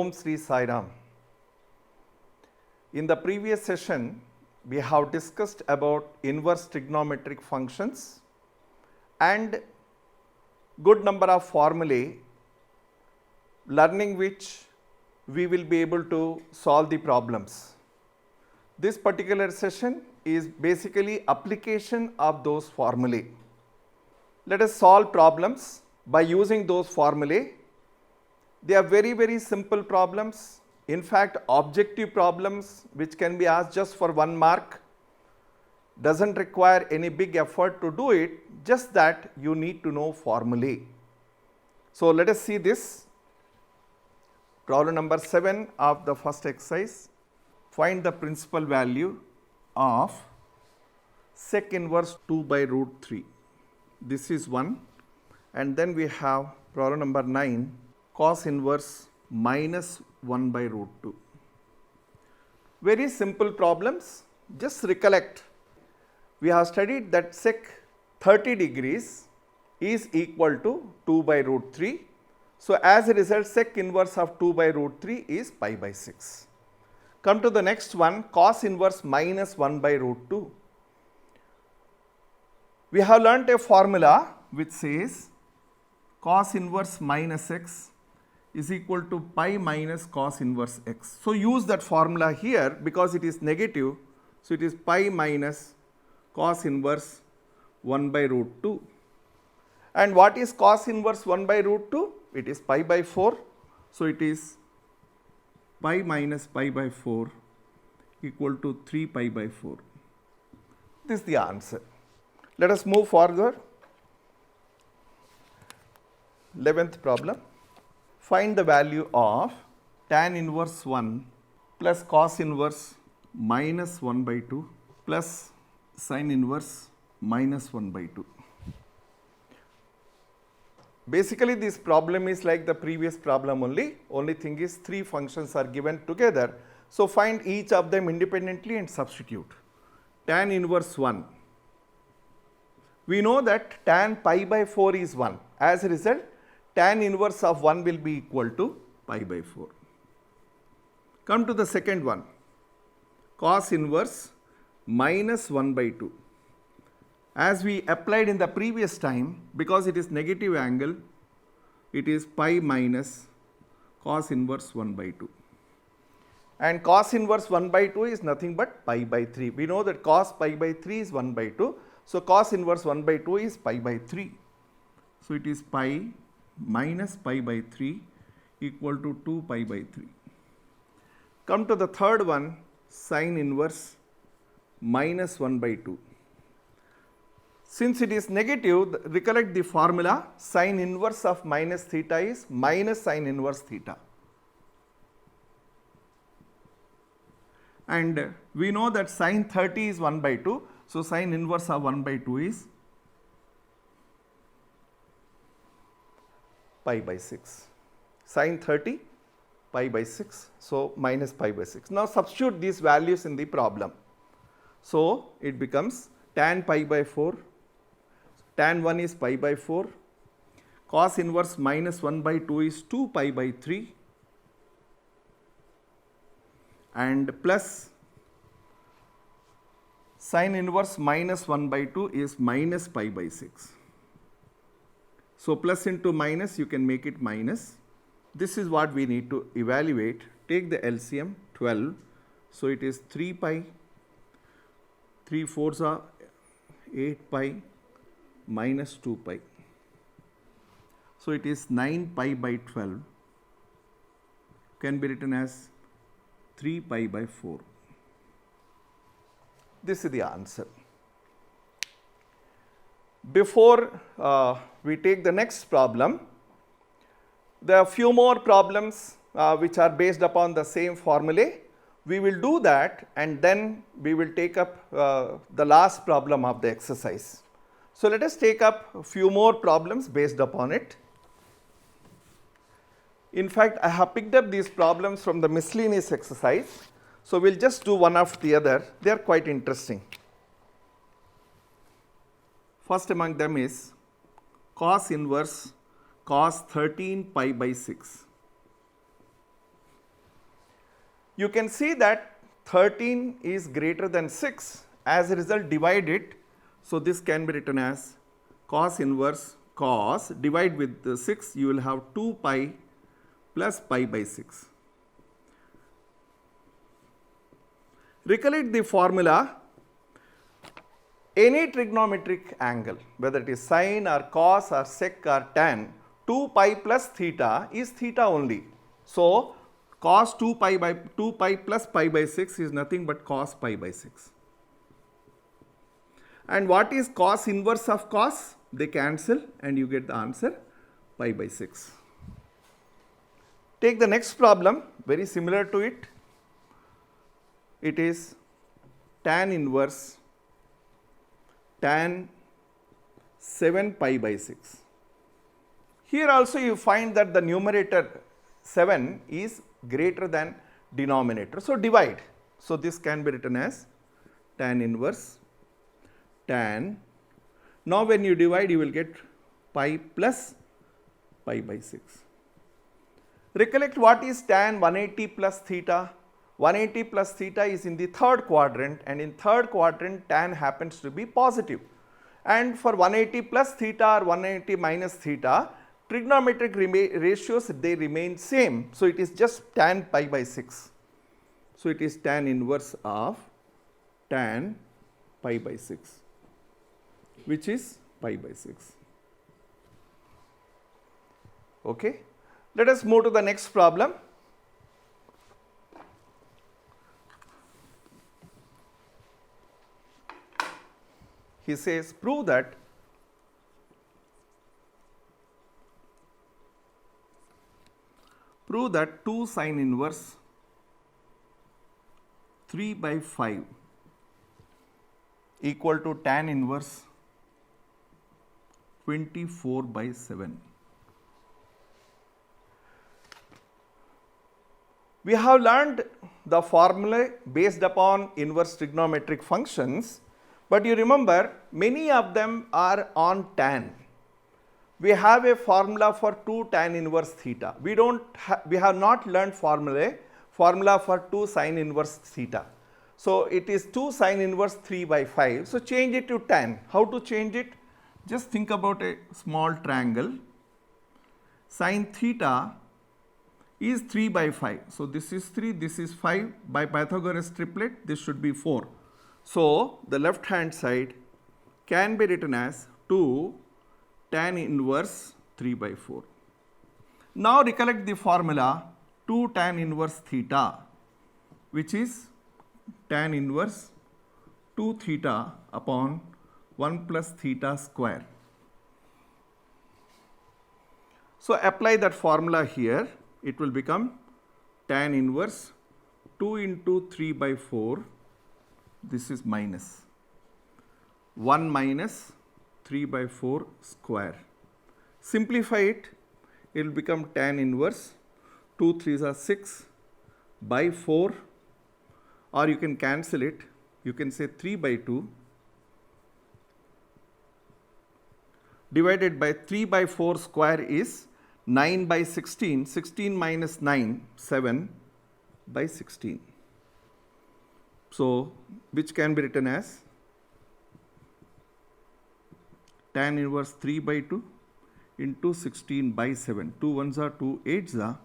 Om Sri Sai Ram. In the previous session, we have discussed about inverse trigonometric functions and good number of formulae, learning which we will be able to solve the problems. This particular session is basically application of those formulae. Let us solve problems by using those formulae. They are very simple problems. In fact, objective problems which can be asked just for 1 mark, doesn't require any big effort to do it, just that you need to know formulae. So let us see this. Problem number 7 of the first exercise. Find the principal value of sec inverse 2 by root 3. This is one. And then we have problem number 9, cos inverse minus 1 by root 2. Very simple problems. Just recollect, we have studied that sec 30 degrees is equal to 2 by root 3. So as a result, sec inverse of 2 by root 3 is pi by 6. Come to the next one, cos inverse minus 1 by root 2. We have learnt a formula which says cos inverse minus x is equal to pi minus cos inverse x. So use that formula here because it is negative. So it is pi minus cos inverse 1 by root 2. And what is cos inverse 1 by root 2? It is pi by 4. So it is pi minus pi by 4 equal to 3 pi by 4. This is the answer. Let us move further. 11th problem. Find the value of tan inverse 1 plus cos inverse minus 1 by 2 plus sin inverse minus 1 by 2. Basically, this problem is like the previous problem only. Only thing is 3 functions are given together. So find each of them independently and substitute. Tan inverse 1. We know that tan pi by 4 is 1. As a result, tan inverse of 1 will be equal to pi by 4. Come to the second one, cos inverse minus 1 by 2. As we applied in the previous time, because it is negative angle, it is pi minus cos inverse 1 by 2. And cos inverse 1 by 2 is nothing but pi by 3. We know that cos pi by 3 is 1 by 2. So cos inverse 1 by 2 is pi by 3. So it is pi minus pi by 3 equal to 2 pi by 3. Come to the third one, sin inverse minus 1 by 2. Since it is negative, recollect the formula, sin inverse of minus theta is minus sin inverse theta. And we know that sin 30 is 1 by 2. So sin inverse of 1 by 2 is pi by 6. Sin 30, pi by 6. So minus pi by 6. Now substitute these values in the problem. So it becomes tan pi by 4. Tan 1 is pi by 4. Cos inverse minus 1 by 2 is 2 pi by 3. And plus sin inverse minus 1 by 2 is minus pi by 6. So plus into minus, you can make it minus. This is what we need to evaluate. Take the LCM, 12. So it is 3 pi, 3 fours are 8 pi minus 2 pi. So it is 9 pi by 12. Can be written as 3 pi by 4. This is the answer. Before we take the next problem, there are few more problems which are based upon the same formulae. We will do that and then we will take up the last problem of the exercise. So let us take up a few more problems based upon it. In fact, I have picked up these problems from the miscellaneous exercise. So we'll just do one after the other. They are quite interesting. First among them is cos inverse cos 13 pi by 6. you can see that 13 is greater than 6. As a result, divide it. So this can be written as cos inverse cos, divide with the 6, you will have 2 pi plus pi by 6. Recollect the formula. Any trigonometric angle, whether it is sine or cos or sec or tan, 2 pi plus theta is theta only. So cos 2 pi plus pi by 6 is nothing but cos pi by 6. And what is cos inverse of cos? They cancel and you get the answer pi by 6. Take the next problem, very similar to it. It is tan inverse tan 7 pi by 6. Here also you find that the numerator 7 is greater than denominator. So divide. So this can be written as tan inverse tan. Now when you divide, you will get pi plus pi by 6. Recollect what is tan 180 plus theta. 180 plus theta is in the third quadrant, and in third quadrant tan happens to be positive. And for 180 plus theta or 180 minus theta, trigonometric ratios, they remain same. So it is just tan pi by 6. So it is tan inverse of tan pi by 6, which is pi by 6. Okay. Let us move to the next problem. He says, prove that prove that 2 sine inverse 3 by 5 equal to tan inverse 24 by 7. We have learned the formula based upon inverse trigonometric functions, but you remember many of them are on tan. We have a formula for 2 tan inverse theta. We have not learned formula for 2 sine inverse theta. So it is 2 sine inverse 3 by 5. So change it to tan. How to change it? Just think about a small triangle. Sine theta is 3 by 5. So this is 3, this is 5. By Pythagoras triplet, this should be 4. So the left hand side can be written as 2 tan inverse 3 by 4. Now recollect the formula 2 tan inverse theta, which is tan inverse 2 theta upon 1 plus theta square. So apply that formula here. It will become tan inverse 2 into 3 by 4. This is minus 1 minus 3 by 4 square. Simplify it. It will become tan inverse 2 3s are 6 by 4, or you can cancel it. You can say 3 by 2 divided by 3 by 4 square is 9 by 16. 16 minus 9, 7 by 16. So which can be written as tan inverse 3 by 2 into 16 by 7. 2 1s are 2 8s are,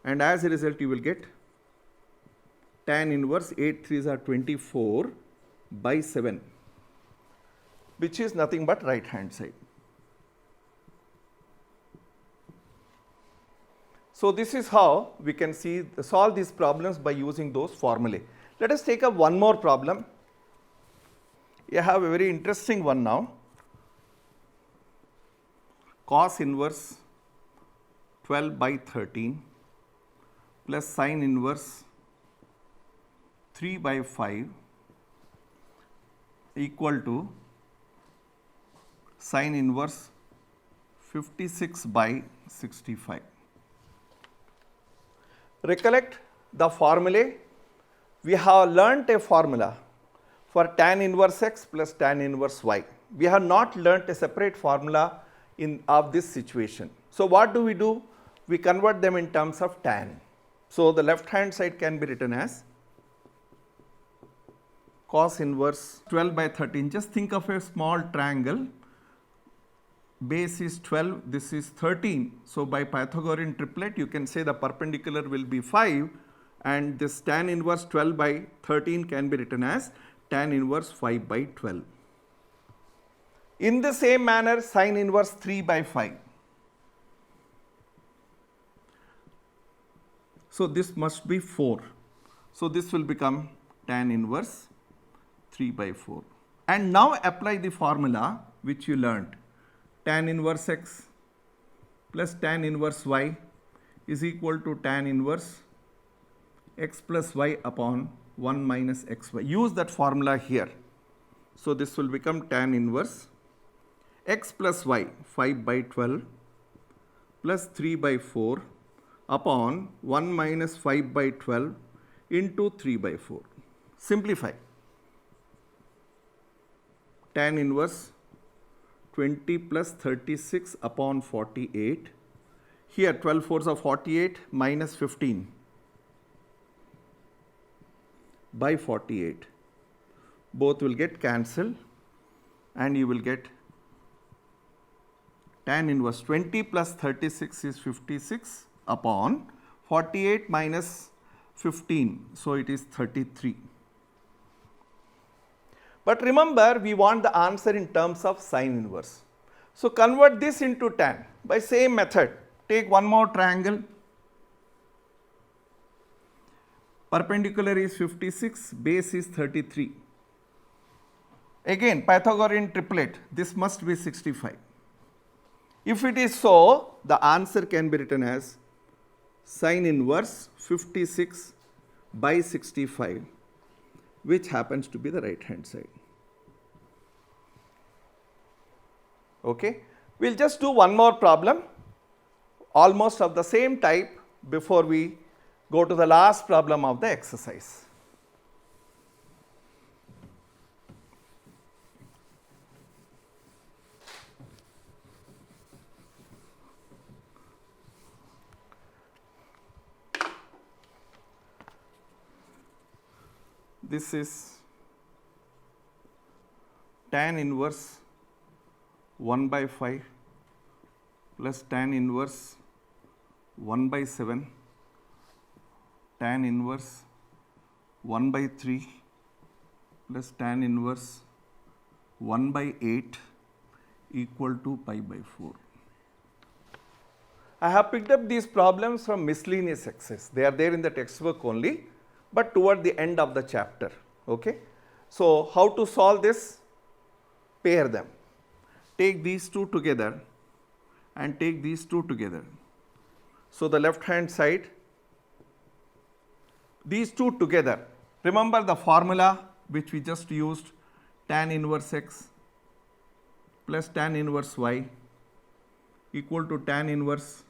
and as a result you will get tan inverse 8 3s are 24 by 7, which is nothing but right hand side. So this is how we can solve these problems by using those formulae. Let us take up one more problem. You have a very interesting one now. Cos inverse 12 by 13 plus sine inverse 3 by 5 equal to sine inverse 56 by 65. Recollect the formulae. We have learnt a formula for tan inverse x plus tan inverse y. We have not learnt a separate formula of this situation. So what do? We convert them in terms of tan. So the left hand side can be written as cos inverse 12 by 13. Just think of a small triangle. Base is 12, this is 13. So by Pythagorean triplet, you can say the perpendicular will be 5, and this tan inverse 12 by 13 can be written as tan inverse 5 by 12. In the same manner, sin inverse 3 by 5. So this must be 4. So this will become tan inverse 3 by 4. And now apply the formula which you learnt. Tan inverse x plus tan inverse y is equal to tan inverse x plus y upon 1 minus xy. Use that formula here. So this will become tan inverse x plus y 5 by 12 plus 3 by 4 upon 1 minus 5 by 12 into 3 by 4. Simplify. Tan inverse 20 plus 36 upon 48. Here 12 fours are 48 minus 15 by 48. Both will get cancelled and you will get tan inverse 20 plus 36 is 56 upon 48 minus 15. So it is 33. But remember, we want the answer in terms of sin inverse. So convert this into tan by same method. Take one more triangle. Perpendicular is 56, base is 33. Again, Pythagorean triplet, this must be 65. If it is so, the answer can be written as sin inverse 56 by 65, which happens to be the right hand side. Okay, we'll just do one more problem, almost of the same type, before we go to the last problem of the exercise. This is tan inverse 1 by 5 plus tan inverse 1 by 7, tan inverse 1 by 3 plus tan inverse 1 by 8 equal to pi by 4. I have picked up these problems from miscellaneous exercise. They are there in the textbook only, but toward the end of the chapter. Okay. So how to solve this? Pair them. Take these two together and take these two together. So the left hand side, these two together. Remember the formula which we just used, tan inverse x plus tan inverse y equal to tan inverse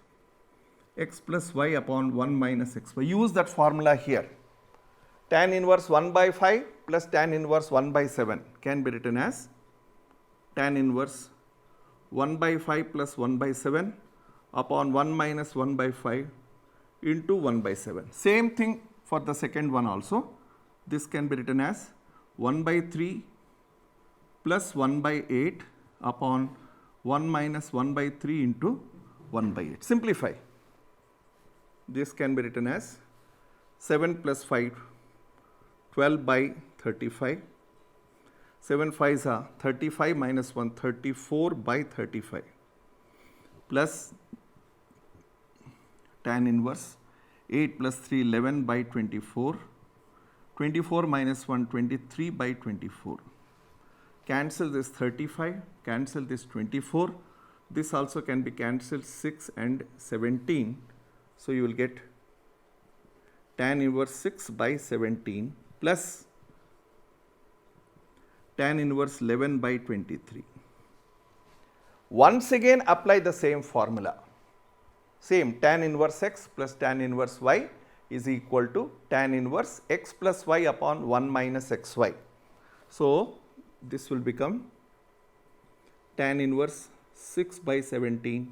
x plus y upon 1 minus xy. Use that formula here. Tan inverse 1 by 5 plus tan inverse 1 by 7 can be written as tan inverse 1 by 5 plus 1 by 7 upon 1 minus 1 by 5 into 1 by 7. Same thing for the second one also. This can be written as 1 by 3 plus 1 by 8 upon 1 minus 1 by 3 into 1 by 8. Simplify. This can be written as 7 plus 5, 12 by 35. 7 5s are 35 minus 1, 34 by 35 plus tan inverse 8 plus 3, 11 by 24. 24 minus 1, 23 by 24. Cancel this 35, cancel this 24. This also can be cancelled 6 and 17. So you will get tan inverse 6 by 17 plus tan inverse 11 by 23. Once again apply the same formula. Same, tan inverse x plus tan inverse y is equal to tan inverse x plus y upon 1 minus xy. So this will become tan inverse 6 by 17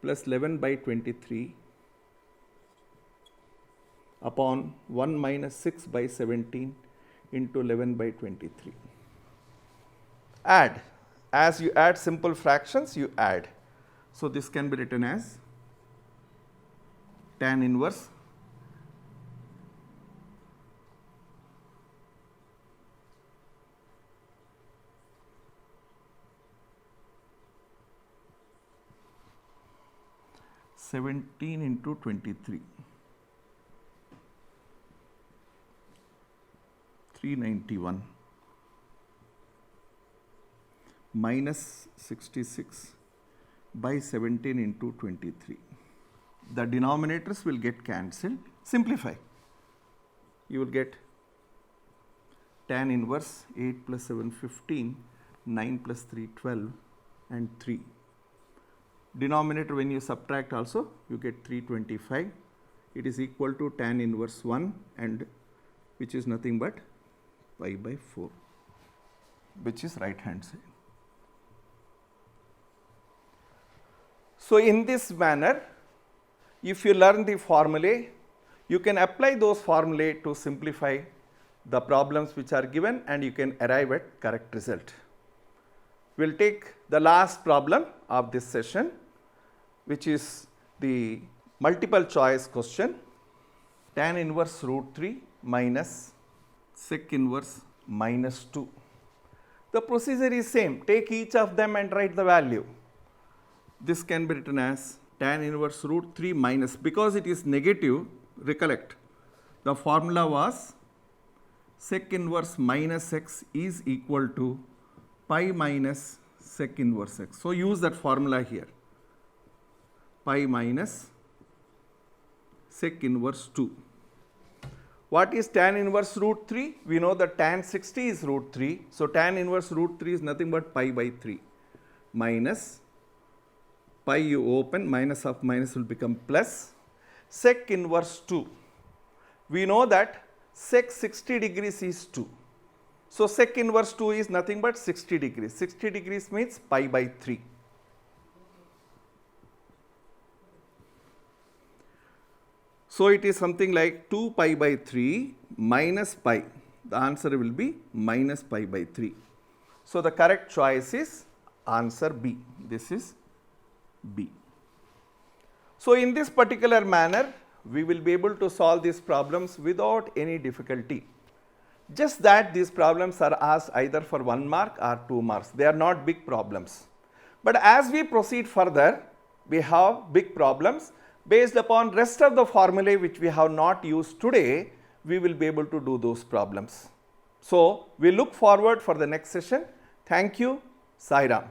plus 11 by 23 upon 1 minus 6 by 17 into 11 by 23. Add. As you add simple fractions, you add. So, this can be written as tan inverse (17 into 23). 391 minus 66 by 17 into 23. The denominators will get cancelled. Simplify. You will get tan inverse 8 plus 7 15, 9 plus 3 12 and 3. Denominator when you subtract also you get 325. It is equal to tan inverse 1 and which is nothing but pi by 4, which is right hand side. So, in this manner, if you learn the formulae, you can apply those formulae to simplify the problems which are given and you can arrive at correct result. We will take the last problem of this session, which is the multiple choice question. Tan inverse root 3 minus sec inverse minus 2. The procedure is same. Take each of them and write the value. This can be written as tan inverse root 3 minus, because it is negative, recollect, the formula was sec inverse minus x is equal to pi minus sec inverse x. So, use that formula here, pi minus sec inverse 2. What is tan inverse root 3? We know that tan 60 is root 3. So, tan inverse root 3 is nothing but pi by 3 minus pi you open, minus of minus will become plus sec inverse 2. We know that sec 60 degrees is 2. So, sec inverse 2 is nothing but 60 degrees. 60 degrees means pi by 3. So, it is something like 2 pi by 3 minus pi. The answer will be minus pi by 3. So, the correct choice is answer B. This is B. So, in this particular manner, we will be able to solve these problems without any difficulty. Just that these problems are asked either for 1 mark or 2 marks. They are not big problems. But as we proceed further, we have big problems. Based upon rest of the formulae which we have not used today, we will be able to do those problems. So, we look forward for the next session. Thank you. Sai Ram.